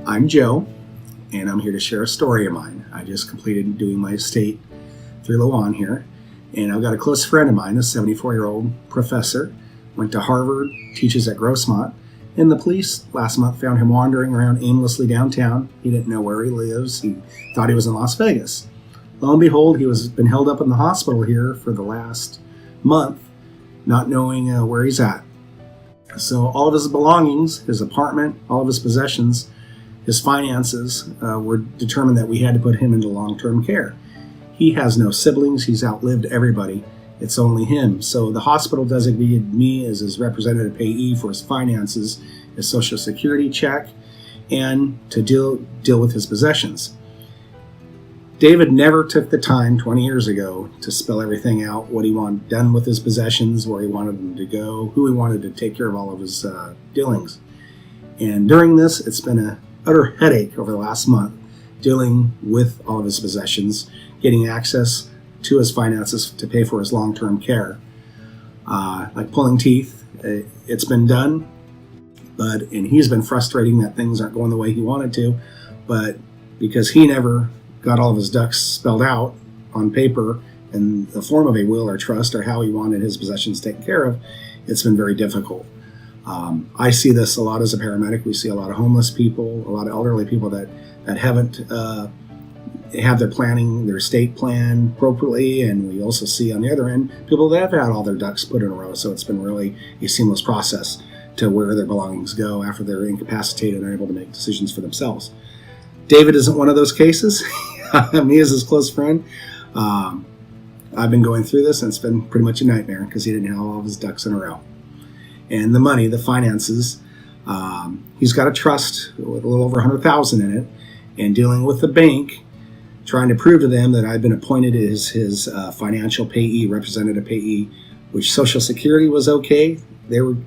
I'm Joe, and I'm here to share a story of mine. I just completed doing my estate through Lawan here, and I've got a close friend of mine, a 74-year-old professor, went to Harvard, teaches at Grossmont, and the police last month found him wandering around aimlessly downtown. He didn't know where he lives. He thought he was in Las Vegas. Lo and behold, he was been held up in the hospital here for the last month, not knowing where he's at. So all of his belongings, his apartment, all of his possessions, his finances were determined that we had to put him into long-term care. He has no siblings. He's outlived everybody. It's only him. So the hospital designated me as his representative payee for his finances, his Social Security check, and to deal with his possessions. David never took the time 20 years ago to spell everything out, what he wanted done with his possessions, where he wanted them to go, who he wanted to take care of all of his dealings. And during this, it's been an utter headache over the last month dealing with all of his possessions, getting access to his finances to pay for his long-term care. Like pulling teeth, it's been done, and he's been frustrating that things aren't going the way he wanted to, but because he never got all of his ducks spelled out on paper in the form of a will or trust or how he wanted his possessions taken care of, it's been very difficult. I see this a lot as a paramedic. We see a lot of homeless people, a lot of elderly people that haven't have their estate plan appropriately, and we also see on the other end people that have had all their ducks put in a row. So it's been really a seamless process to where their belongings go after they're incapacitated and unable to make decisions for themselves. David isn't one of those cases. Me as his close friend, I've been going through this, and it's been pretty much a nightmare because he didn't have all of his ducks in a row. And the money, the finances, he's got a trust with a little over $100,000 in it, and dealing with the bank, trying to prove to them that I've been appointed as his financial payee, representative payee, which Social Security was okay. They were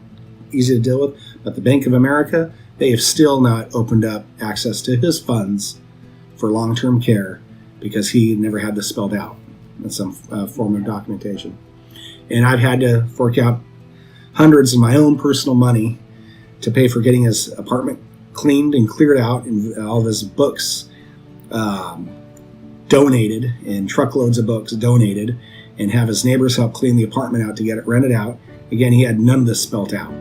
easy to deal with. But the Bank of America, they have still not opened up access to his funds for long-term care because he never had this spelled out in some form of documentation. And I've had to fork out hundreds of my own personal money to pay for getting his apartment cleaned and cleared out, and all of his books donated, and truckloads of books donated, and have his neighbors help clean the apartment out to get it rented out. Again, he had none of this spelled out.